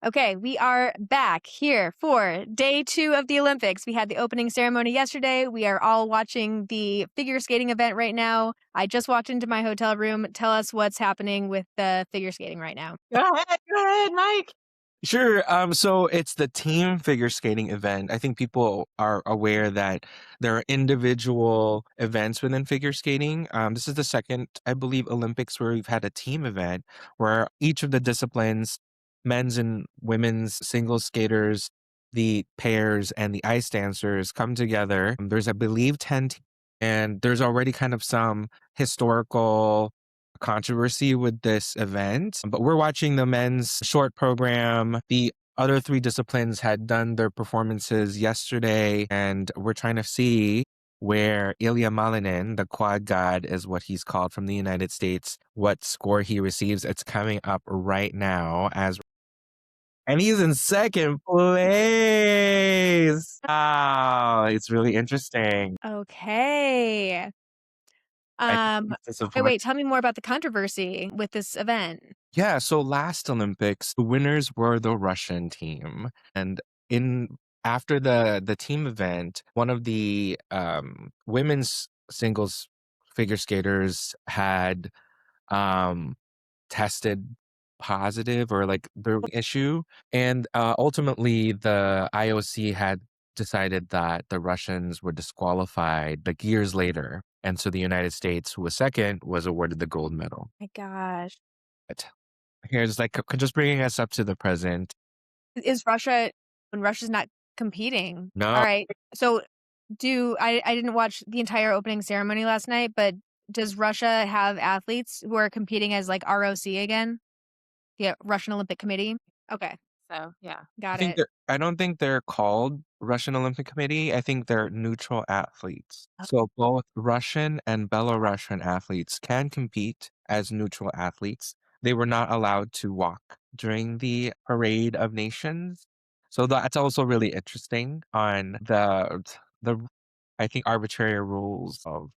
Okay, we are back here for day 2 of the Olympics. We had the opening ceremony yesterday. We are all watching the figure skating event right now. I just walked into my hotel room. Tell us what's happening with the figure skating right now. Go ahead, Mike. Sure. So it's the team figure skating event. I think people are aware that there are individual events within figure skating. This is the second, I believe, Olympics where we've had a team event where each of the disciplines, men's and women's single skaters, the pairs, and the ice dancers come together. There's, I believe, 10 teams, and there's already kind of some historical controversy with this event, but we're watching the men's short program. The other three disciplines had done their performances yesterday, and we're trying to see where Ilya Malinin, the quad god is what he's called from the United States, what score he receives. It's coming up right now and he's in second place. Wow, it's really interesting. Okay. I think Um, this okay, wait, tell me more about the controversy with this event. Yeah, so last Olympics, the winners were the Russian team. And in after the team event, one of the women's singles figure skaters had um tested positive or like the issue. And ultimately the IOC had decided that the Russians were disqualified like years later. And so the United States, who was second, was awarded the gold medal. My gosh. Here's like just bringing us up to the present. Is Russia when Russia's not competing? All No, right. So I didn't watch the entire opening ceremony last night, but does Russia have athletes who are competing as like ROC again? Yeah, Russian Olympic Committee. Okay, So, yeah. got it. I don't think they're called Russian Olympic Committee. I think they're neutral athletes. Oh, So both Russian and Belarusian athletes can compete as neutral athletes. They were not allowed to walk during the Parade of Nations. So that's also really interesting on the I think arbitrary rules of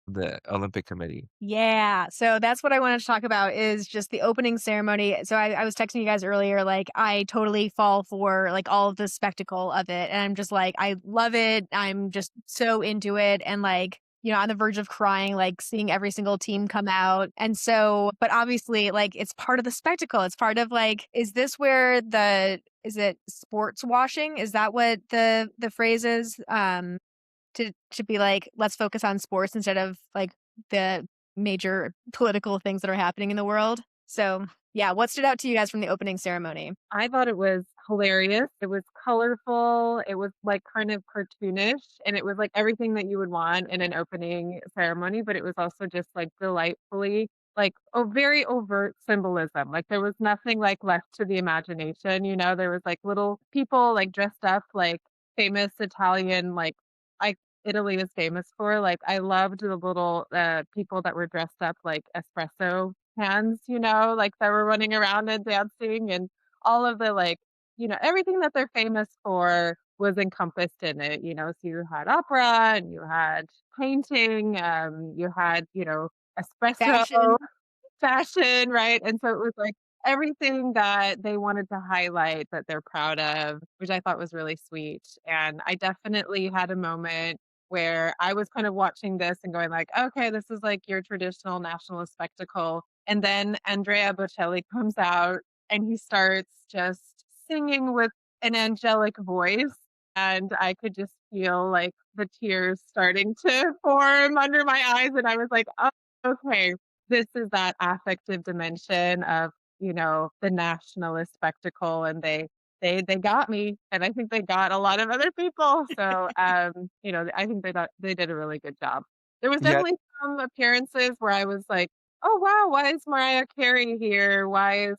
the Olympic Committee. Yeah, so that's what I wanted to talk about is just the opening ceremony. So I was texting you guys earlier, like I totally fall for like all of the spectacle of it. And I'm just like, I love it. I'm just so into it. And like, on the verge of crying, like seeing every single team come out. And so, but obviously, like it's part of the spectacle. It's part of like, is this where is it sports washing? Is that what the phrase is? To be like, let's focus on sports instead of like the major political things that are happening in the world. So, yeah, what stood out to you guys from the opening ceremony? I thought it was hilarious. It was colorful. It was like kind of cartoonish, and it was like everything that you would want in an opening ceremony, but it was also just like delightfully like very overt symbolism. Like there was nothing like left to the imagination, there was like little people like dressed up like famous Italian like Italy is famous for. Like I loved the little people that were dressed up like espresso hands, like that were running around and dancing and all of the like, everything that they're famous for was encompassed in it, So you had opera and you had painting, you had, espresso, Fashion. fashion, right? And so it was like everything that they wanted to highlight that they're proud of, which I thought was really sweet. And I definitely had a moment where I was kind of watching this and going like, okay, this is like your traditional nationalist spectacle. And then Andrea Bocelli comes out and he starts just singing with an angelic voice. And I could just feel like the tears starting to form under my eyes. And I was like, oh, okay, this is that affective dimension of, the nationalist spectacle, and they got me, and I think they got a lot of other people. So, I think they did a really good job. There was Yeah, definitely some appearances where I was like, "Oh wow, why is Mariah Carey here? Why is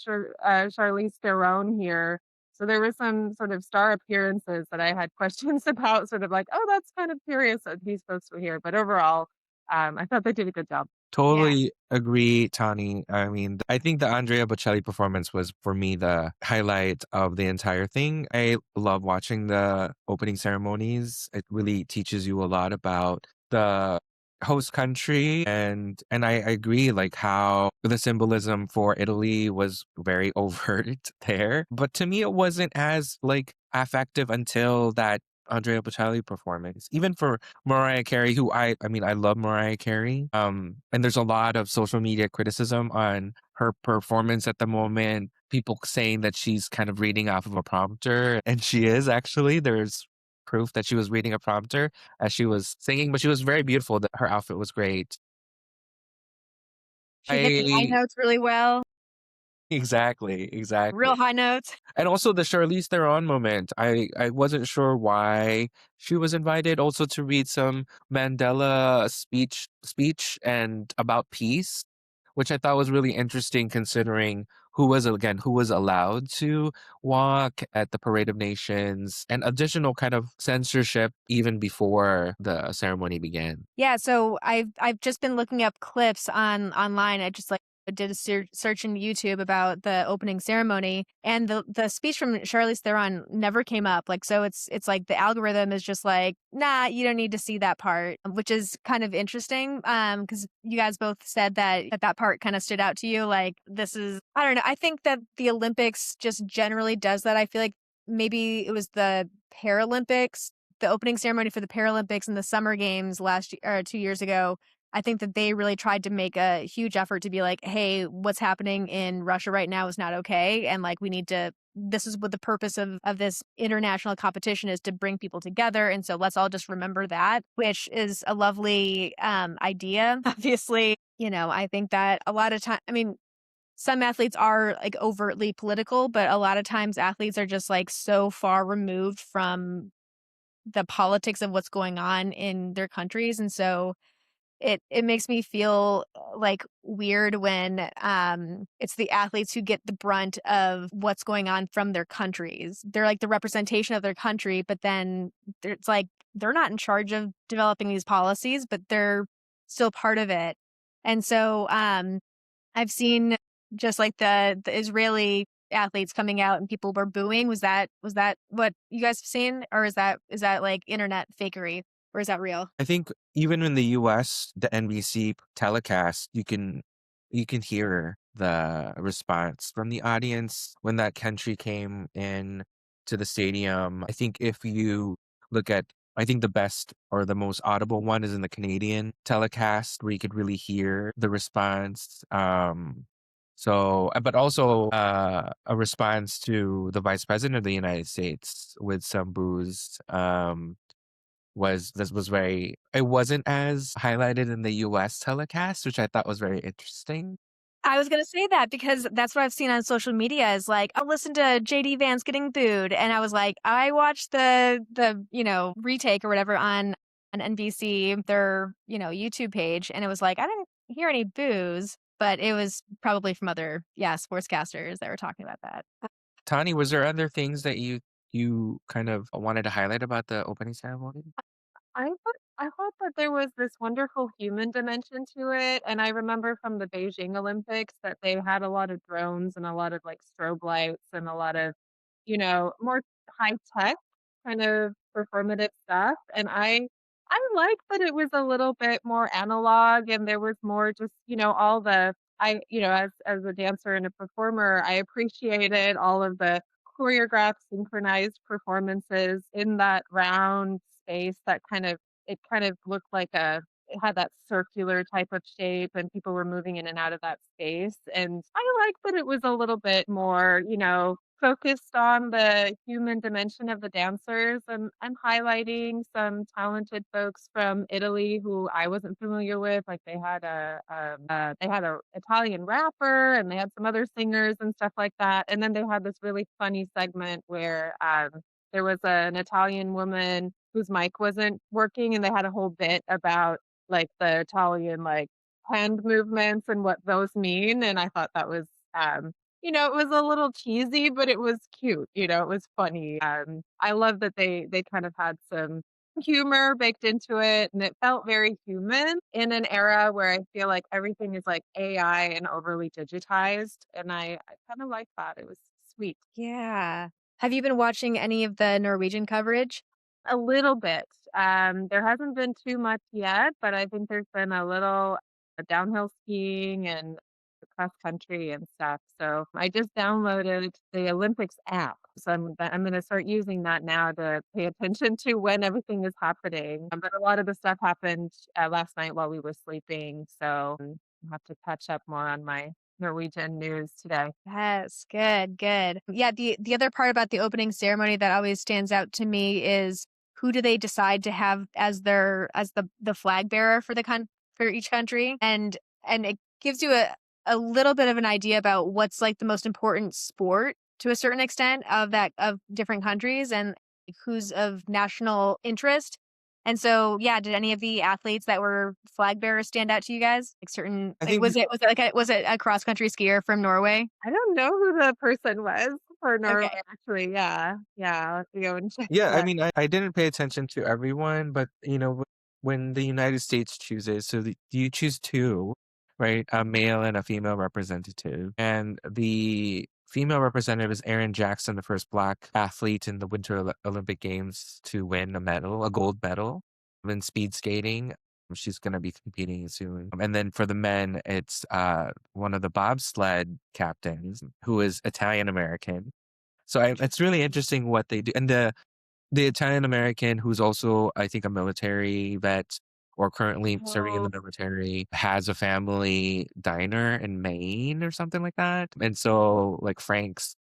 Charlize Theron here?" So there were some sort of star appearances that I had questions about, sort of like, "Oh, that's kind of curious that these folks were here." But overall, I thought they did a good job. Yeah. totally agree, Tani. I mean, I think the Andrea Bocelli performance was for me the highlight of the entire thing. I love watching the opening ceremonies. It really teaches you a lot about the host country, and I agree like how the symbolism for Italy was very overt there. But to me it wasn't as like affective until that Andrea Bocelli performance. Even for Mariah Carey, who I mean I love Mariah Carey. And there's a lot of social media criticism on her performance at the moment. People saying that she's kind of reading off of a prompter, and she is actually. There's proof that she was reading a prompter as she was singing, but she was very beautiful. That her outfit was great. She hit the high I notes really well, exactly. real high notes. And also the Charlize Theron moment. I wasn't sure why she was invited also to read some Mandela speech and about peace, which I thought was really interesting considering who was allowed to walk at the Parade of Nations and additional kind of censorship even before the ceremony began. Yeah, so I've just been looking up clips online. I just like did a search in YouTube about the opening ceremony, and the speech from Charlize Theron never came up. Like, so it's like the algorithm is just like, nah, you don't need to see that part, which is kind of interesting. Because you guys both said that part kind of stood out to you. Like, this is I don't know. I think that the Olympics just generally does that. I feel like maybe it was the Paralympics, the opening ceremony for the Paralympics and the Summer Games last year or 2 years ago. I think that they really tried to make a huge effort to be like, "Hey, what's happening in Russia right now is not okay, and like we need to this is what the purpose of this international competition is, to bring people together, and so let's all just remember that," which is a lovely idea. Obviously, I think that a lot of time, I mean, some athletes are like overtly political, but a lot of times athletes are just like so far removed from the politics of what's going on in their countries, and so it makes me feel like weird when it's the athletes who get the brunt of what's going on from their countries. They're like the representation of their country, but then it's like they're not in charge of developing these policies, but they're still part of it. And so I've seen just like the Israeli athletes coming out and people were booing. Was that what you guys have seen, or is that like internet fakery, or is that real? I think even in the US, the NBC telecast, you can hear the response from the audience when that country came in to the stadium. I think if you look at I think the best or the most audible one is in the Canadian telecast where you could really hear the response. But also a response to the Vice President of the United States with some boos. Was very it wasn't as highlighted in the US telecast, which I thought was very interesting. I was gonna say that because that's what I've seen on social media is like, "Oh, listen to JD Vance getting booed," and I was like, I watched the retake or whatever on NBC, their, YouTube page, and it was like, I didn't hear any boos, but it was probably from other, yeah, sportscasters that were talking about that. Tani, was there other things that you kind of wanted to highlight about the opening ceremony? I thought that there was this wonderful human dimension to it, and I remember from the Beijing Olympics that they had a lot of drones and a lot of, like, strobe lights and a lot of, more high tech kind of performative stuff, and I liked that it was a little bit more analog and there was more just, all the as a dancer and a performer, I appreciated all of the choreographed, synchronized performances in that round space that kind of looked like it had that circular type of shape and people were moving in and out of that space. And I like that it was a little bit more, focused on the human dimension of the dancers and highlighting some talented folks from Italy who I wasn't familiar with. Like they had a Italian rapper and they had some other singers and stuff like that. And then they had this really funny segment where there was an Italian woman whose mic wasn't working, and they had a whole bit about, like, the Italian, like, hand movements and what those mean, and I thought that was, it was a little cheesy, but it was cute, it was funny. I love that they kind of had some humor baked into it, and it felt very human in an era where I feel like everything is, like, AI and overly digitized, and I kinda like that, it was sweet. Yeah. Have you been watching any of the Norwegian coverage? A little bit. There hasn't been too much yet, but I think there's been a little downhill skiing and cross country and stuff. So I just downloaded the Olympics app. So I'm going to start using that now to pay attention to when everything is happening. But a lot of the stuff happened last night while we were sleeping. So I'll have to catch up more on my Norwegian news today. Yes, good, good. Yeah, the other part about the opening ceremony that always stands out to me is who do they decide to have as the flag bearer for for each country, and it gives you a little bit of an idea about what's like the most important sport to a certain extent of different countries and who's of national interest. And so, yeah, did any of the athletes that were flag bearers stand out to you guys? Like certain, I like think was it a cross country skier from Norway? I don't know who the person was for Norway, Okay. actually. Yeah. Yeah. I'll have to go and check yeah, I that. mean, I didn't pay attention to everyone, but when the United States chooses, so you choose two, right? A male and a female representative. And the female representative is Erin Jackson, the first Black athlete in the Winter Olympic Games to win a medal, a gold medal in speed skating. She's going to be competing soon. And then for the men, it's one of the bobsled captains who is Italian American. So it's really interesting what they do. And the Italian American who's also, I think, a military vet or currently serving in Oh, the military has a family diner in Maine or something like that. And so like Frank's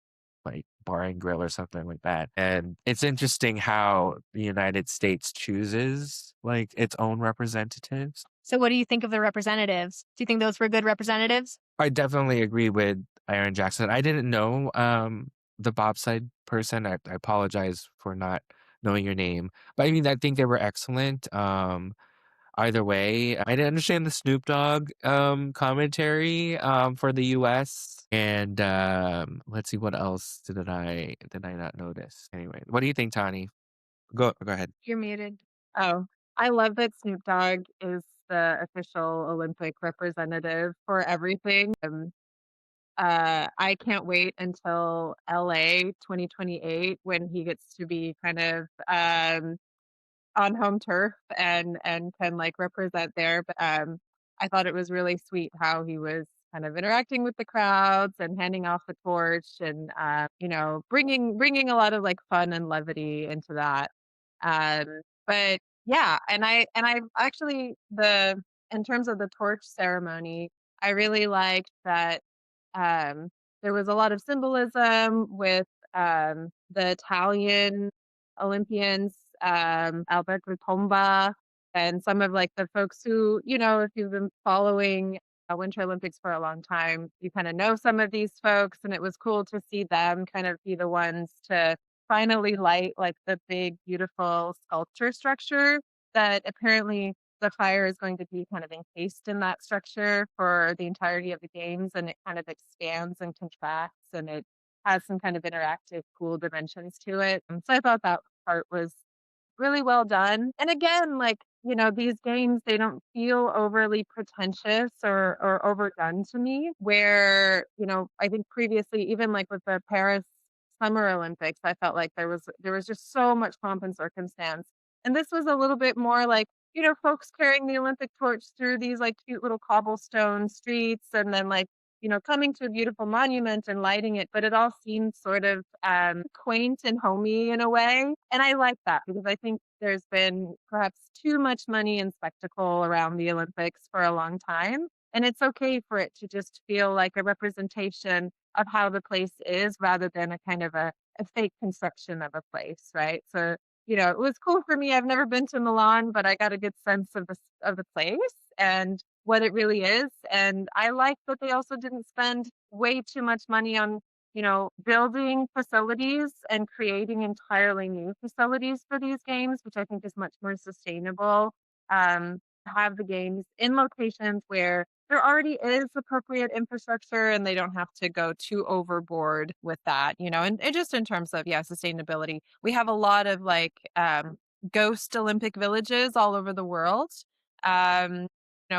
like bar and grill or something like that. And it's interesting how the United States chooses like its own representatives. So what do you think of the representatives? Do you think those were good representatives? I definitely agree with Aaron Jackson. I didn't know the bobsled person. I apologize for not knowing your name. But I mean I think they were excellent. Either way. I didn't understand the Snoop Dogg commentary for the US. And let's see what else did I not notice. Anyway, what do you think, Tani? Go ahead. You're muted. oh, I love that Snoop Dogg is the official Olympic representative for everything. I can't wait until LA 2028 when he gets to be kind of on home turf and can like represent there. But I thought it was really sweet how he was kind of interacting with the crowds and handing off the torch and bringing a lot of like fun and levity into that. But yeah, and I actually the in terms of the torch ceremony, I really liked that um, there was a lot of symbolism with the Italian Olympians, Alberto Tomba, and some of like the folks who, if you've been following Winter Olympics for a long time, you kind of know some of these folks, and it was cool to see them kind of be the ones to finally light like the big, beautiful sculpture structure that apparently the fire is going to be kind of encased in that structure for the entirety of the games, and it kind of expands and contracts, and it has some kind of interactive, cool dimensions to it. And so I thought that part was really well done. And again, like, these games, they don't feel overly pretentious or overdone to me, where, I think previously, even like with the Paris Summer Olympics, I felt like there was just so much pomp and circumstance. And this was a little bit more like, folks carrying the Olympic torch through these like cute little cobblestone streets and then like coming to a beautiful monument and lighting it, but it all seemed sort of quaint and homey in a way. And I like that because I think there's been perhaps too much money and spectacle around the Olympics for a long time. And it's okay for it to just feel like a representation of how the place is rather than a kind of a fake construction of a place, right? So, it was cool for me. I've never been to Milan, but I got a good sense of the place and what it really is. And I like that they also didn't spend way too much money on, building facilities and creating entirely new facilities for these games, which I think is much more sustainable. Have the games in locations where there already is appropriate infrastructure and they don't have to go too overboard with that, and just in terms of, yeah, sustainability. We have a lot of like ghost Olympic villages all over the world. Um,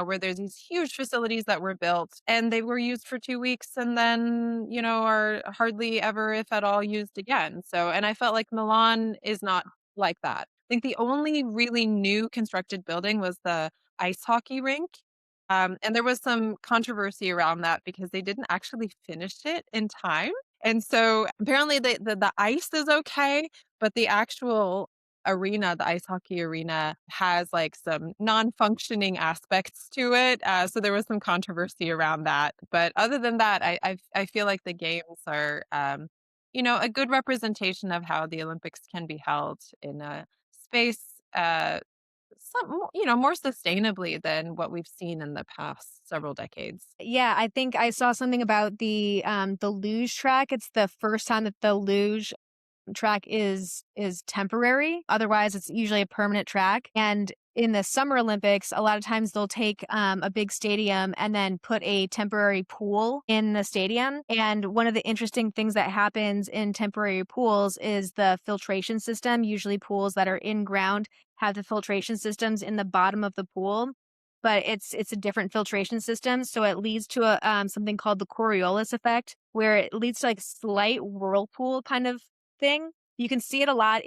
where there's these huge facilities that were built and they were used for 2 weeks and then, are hardly ever, if at all, used again. So, and I felt like Milan is not like that. think the only really new constructed building was the ice hockey rink. And there was some controversy around that because they didn't actually finish it in time. And so apparently the ice is okay, but the actual arena, the ice hockey arena, has like some non-functioning aspects to it. So there was some controversy around that. But other than that, I feel like the games are a good representation of how the Olympics can be held in a space more sustainably than what we've seen in the past several decades. Yeah, I think I saw something about the luge track. It's the first time that the luge track is temporary. Otherwise, it's usually a permanent track. And in the Summer Olympics, a lot of times they'll take a big stadium and then put a temporary pool in the stadium. And one of the interesting things that happens in temporary pools is the filtration system. Usually, pools that are in ground have the filtration systems in the bottom of the pool. But it's a different filtration system, so it leads to something called the Coriolis effect, where it leads to like slight whirlpool kind of thing. You can see it a lot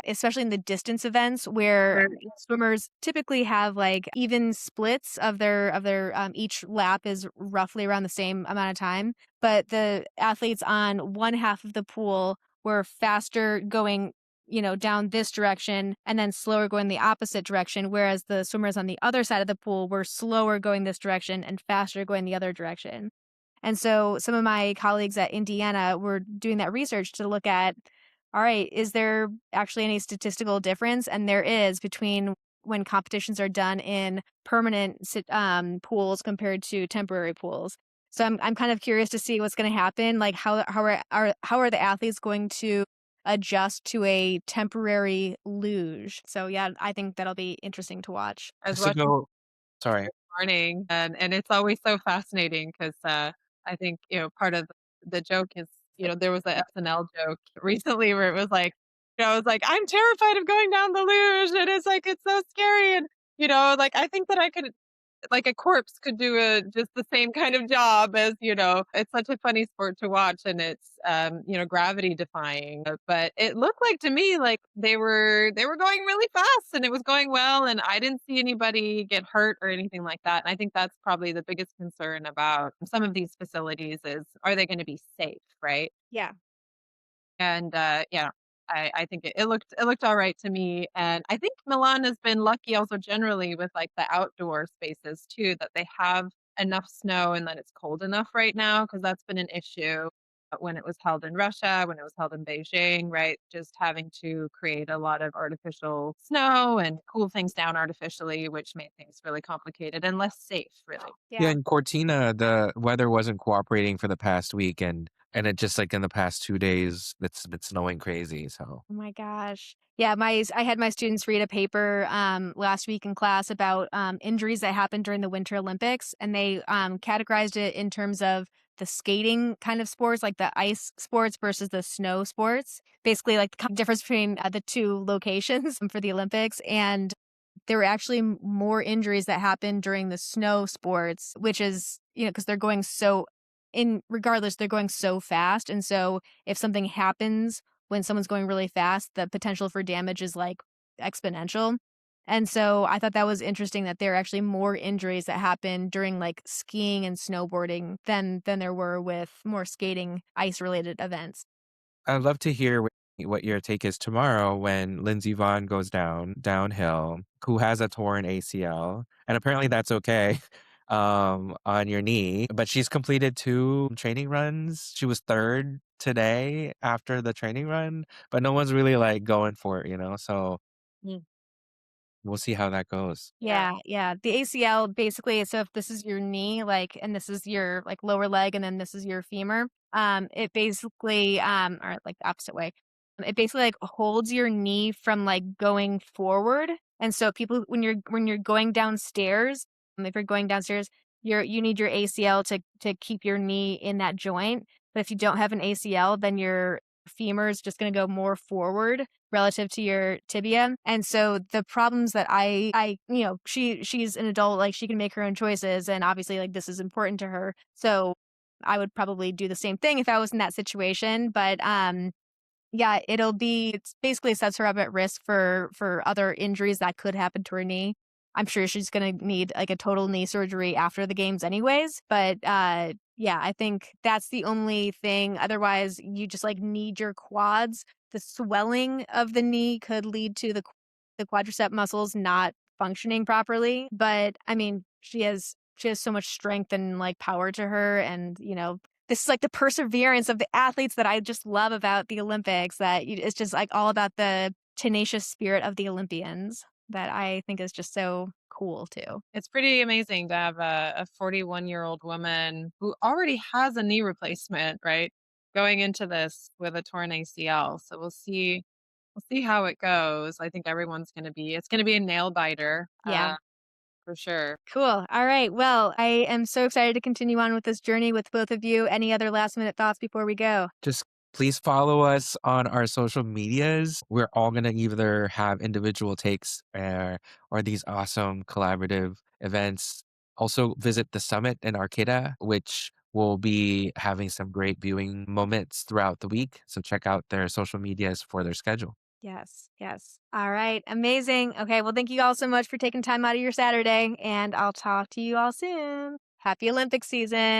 especially in the distance events where swimmers typically have like even splits of their each lap is roughly around the same amount of time, but the athletes on one half of the pool were faster going, down this direction and then slower going the opposite direction, whereas the swimmers on the other side of the pool were slower going this direction and faster going the other direction. And so some of my colleagues at Indiana were doing that research to look at, all right, is there actually any statistical difference? And there is between when competitions are done in permanent pools compared to temporary pools. So I'm kind of curious to see what's going to happen. Like how are the athletes going to adjust to a temporary luge? So yeah, I think that'll be interesting to watch. I was Just to watching go sorry. this morning, and it's always so fascinating because I think part of the joke is there was a SNL joke recently where it was like I was like I'm terrified of going down the luge, and it's like it's so scary, and like I think that I could like a corpse could do just the same kind of job as it's such a funny sport to watch, and it's gravity defying, but it looked like to me like they were going really fast and it was going well, and I didn't see anybody get hurt or anything like that, and I think that's probably the biggest concern about some of these facilities is, are they going to be safe, right? Yeah. And, yeah, I think it looked alright to me, and I think Milan has been lucky also generally with, like, the outdoor spaces too, that they have enough snow and that it's cold enough right now, because 'cause that's been an issue when it was held in Russia, when it was held in Beijing, right? Just having to create a lot of artificial snow and cool things down artificially, which made things really complicated and less safe, really. Yeah, Yeah. in Cortina, the weather wasn't cooperating for the past week, and it just like in the past 2 days, it's been snowing crazy, so Oh my gosh. Yeah, I had my students read a paper last week in class about injuries that happened during the Winter Olympics, and they categorized it in terms of the skating kind of sports, like the ice sports versus the snow sports. Basically, like the difference between the two locations for the Olympics, and there were actually more injuries that happened during the snow sports, which is, because they're going so in regardless, they're going so fast. And so if something happens when someone's going really fast, the potential for damage is like exponential. And so I thought that was interesting that there are actually more injuries that happen during like skiing and snowboarding than there were with more skating ice related events. I'd love to hear what your take is tomorrow when Lindsey Vonn goes downhill, who has a torn ACL, and apparently that's okay, on your knee, but she's completed 2 training runs. She was 3rd today after the training run, but no one's really, like, going for it? So Mm, we'll see how that goes. yeah. Yeah, yeah. The ACL basically, so if this is your knee, like, and this is your like lower leg, and then this is your femur, it basically, or like the opposite way, it basically like holds your knee from like going forward. And so people, when you're going downstairs, if you're going downstairs, you need your ACL to keep your knee in that joint. But if you don't have an ACL, then your femur is just going to go more forward relative to your tibia. And so the problems that she's an adult, like she can make her own choices. And obviously like this is important to her. So I would probably do the same thing if I was in that situation. But Yeah, it's basically sets her up at risk for other injuries that could happen to her knee. I'm sure she's gonna need, like, a total knee surgery after the games anyways, but, yeah, I think that's the only thing. Otherwise, you just, like, need your quads. The swelling of the knee could lead to the quadricep muscles not functioning properly, but, I mean, she has so much strength and, like, power to her and, this is like the perseverance of the athletes that I just love about the Olympics, that it's just like all about the tenacious spirit of the Olympians that I think is just so cool too. It's pretty amazing to have a 41-year-old woman who already has a knee replacement, right? Going into this with a torn ACL. So we'll see how it goes. I think it's gonna be a nail biter, Yeah. for sure. Cool. All right. Well, I am so excited to continue on with this journey with both of you. Any other last minute thoughts before we go? Just please follow us on our social medias. We're all going to either have individual takes or these awesome collaborative events. Also, visit the summit in Arcata, which will be having some great viewing moments throughout the week. So check out their social medias for their schedule. Yes. Yes. All right. Amazing. Okay. Well, thank you all so much for taking time out of your Saturday, and I'll talk to you all soon. Happy Olympic season.